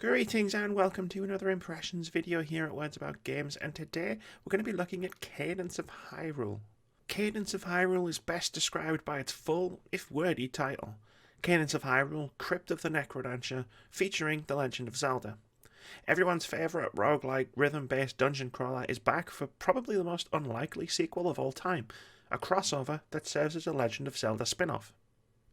Greetings and welcome to another impressions video here at Words About Games, and today we're going to be looking at Cadence of Hyrule. Cadence of Hyrule is best described by its full, if wordy, title. Cadence of Hyrule, Crypt of the Necrodancer, featuring The Legend of Zelda. Everyone's favourite roguelike, rhythm-based dungeon crawler is back for probably the most unlikely sequel of all time, a crossover that serves as a Legend of Zelda spin-off.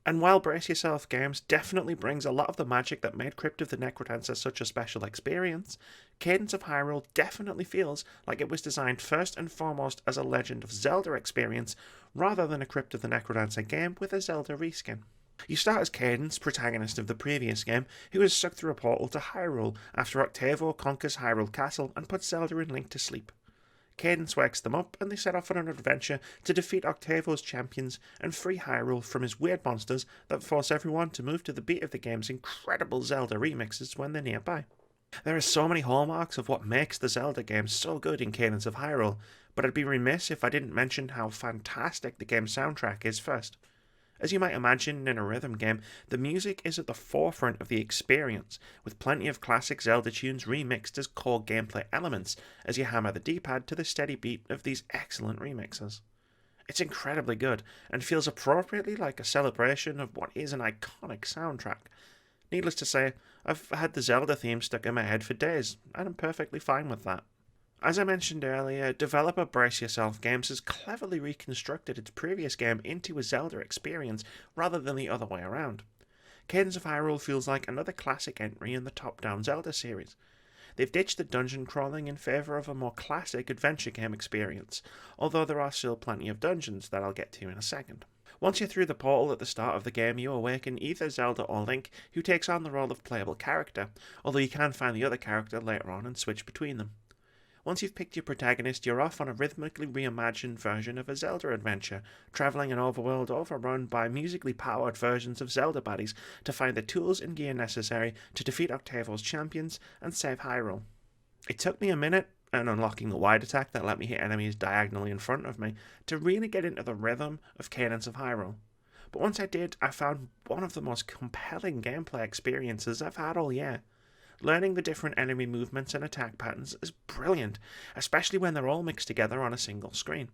And while Brace Yourself Games definitely brings a lot of the magic that made Crypt of the Necrodancer such a special experience, Cadence of Hyrule definitely feels like it was designed first and foremost as a Legend of Zelda experience, rather than a Crypt of the Necrodancer game with a Zelda reskin. You start as Cadence, protagonist of the previous game, who is sucked through a portal to Hyrule after Octavo conquers Hyrule Castle and puts Zelda and Link to sleep. Cadence wakes them up and they set off on an adventure to defeat Octavo's champions and free Hyrule from his weird monsters that force everyone to move to the beat of the game's incredible Zelda remixes when they're nearby. There are so many hallmarks of what makes the Zelda games so good in Cadence of Hyrule, but I'd be remiss if I didn't mention how fantastic the game's soundtrack is first. As you might imagine in a rhythm game, the music is at the forefront of the experience, with plenty of classic Zelda tunes remixed as core gameplay elements as you hammer the D-pad to the steady beat of these excellent remixes. It's incredibly good, and feels appropriately like a celebration of what is an iconic soundtrack. Needless to say, I've had the Zelda theme stuck in my head for days, and I'm perfectly fine with that. As I mentioned earlier, developer Brace Yourself Games has cleverly reconstructed its previous game into a Zelda experience rather than the other way around. Cadence of Hyrule feels like another classic entry in the top-down Zelda series. They've ditched the dungeon crawling in favour of a more classic adventure game experience, although there are still plenty of dungeons that I'll get to in a second. Once you're through the portal at the start of the game, you awaken either Zelda or Link, who takes on the role of playable character, although you can find the other character later on and switch between them. Once you've picked your protagonist, you're off on a rhythmically reimagined version of a Zelda adventure, travelling an overworld overrun by musically powered versions of Zelda baddies to find the tools and gear necessary to defeat Octavo's champions and save Hyrule. It took me a minute, and unlocking the wide attack that let me hit enemies diagonally in front of me, to really get into the rhythm of Cadence of Hyrule. But once I did, I found one of the most compelling gameplay experiences I've had all year. Learning the different enemy movements and attack patterns is brilliant, especially when they're all mixed together on a single screen.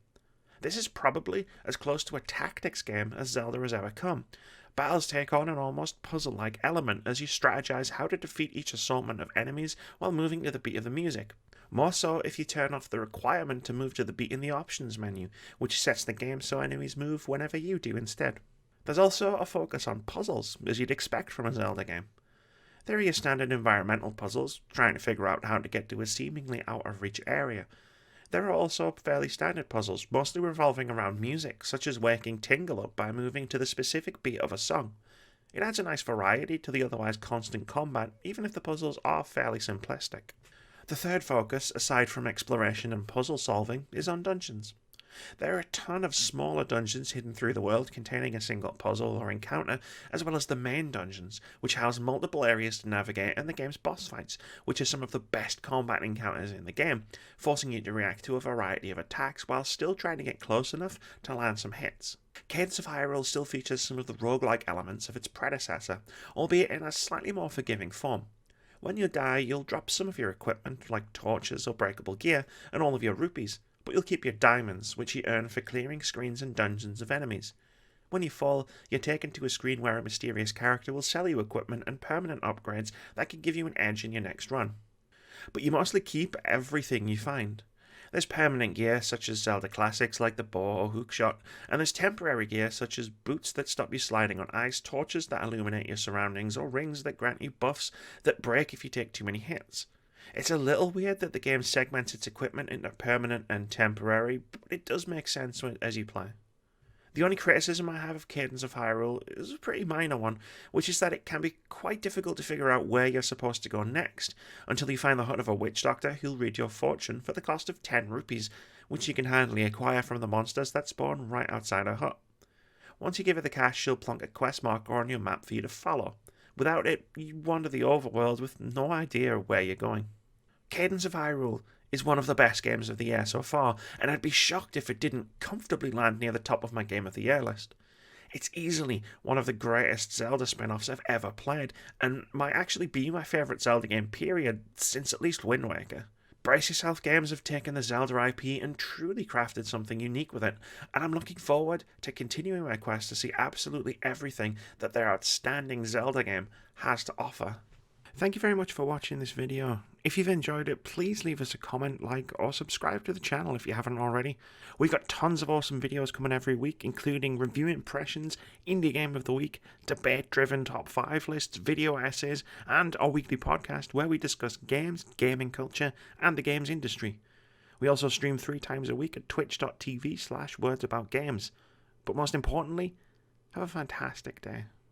This is probably as close to a tactics game as Zelda has ever come. Battles take on an almost puzzle-like element as you strategize how to defeat each assortment of enemies while moving to the beat of the music. More so if you turn off the requirement to move to the beat in the options menu, which sets the game so enemies move whenever you do instead. There's also a focus on puzzles, as you'd expect from a Zelda game. There are your standard environmental puzzles, trying to figure out how to get to a seemingly out-of-reach area. There are also fairly standard puzzles, mostly revolving around music, such as waking Tingle up by moving to the specific beat of a song. It adds a nice variety to the otherwise constant combat, even if the puzzles are fairly simplistic. The third focus, aside from exploration and puzzle solving, is on dungeons. There are a ton of smaller dungeons hidden through the world containing a single puzzle or encounter, as well as the main dungeons, which house multiple areas to navigate, and the game's boss fights, which are some of the best combat encounters in the game, forcing you to react to a variety of attacks while still trying to get close enough to land some hits. Cadence of Hyrule still features some of the roguelike elements of its predecessor, albeit in a slightly more forgiving form. When you die, you'll drop some of your equipment, like torches or breakable gear, and all of your rupees, but you'll keep your diamonds, which you earn for clearing screens and dungeons of enemies. When you fall, you're taken to a screen where a mysterious character will sell you equipment and permanent upgrades that can give you an edge in your next run. But you mostly keep everything you find. There's permanent gear such as Zelda classics like the bow or hookshot, and there's temporary gear such as boots that stop you sliding on ice, torches that illuminate your surroundings, or rings that grant you buffs that break if you take too many hits. It's a little weird that the game segments its equipment into permanent and temporary, but it does make sense as you play. The only criticism I have of Cadence of Hyrule is a pretty minor one, which is that it can be quite difficult to figure out where you're supposed to go next, until you find the hut of a witch doctor who'll read your fortune for the cost of 10 rupees, which you can handily acquire from the monsters that spawn right outside her hut. Once you give her the cash, she'll plonk a quest marker on your map for you to follow. Without it, you wander the overworld with no idea where you're going. Cadence of Hyrule is one of the best games of the year so far, and I'd be shocked if it didn't comfortably land near the top of my Game of the Year list. It's easily one of the greatest Zelda spin-offs I've ever played, and might actually be my favourite Zelda game period since at least Wind Waker. Brace yourself, games have taken the Zelda IP and truly crafted something unique with it, and I'm looking forward to continuing my quest to see absolutely everything that their outstanding Zelda game has to offer. Thank you very much for watching this video. If you've enjoyed it, please leave us a comment, like, or subscribe to the channel if you haven't already. We've got tons of awesome videos coming every week, including review impressions, indie game of the week, debate-driven top 5 lists, video essays, and our weekly podcast where we discuss games, gaming culture, and the games industry. We also stream 3 times a week at twitch.tv/wordsaboutgames. But most importantly, have a fantastic day.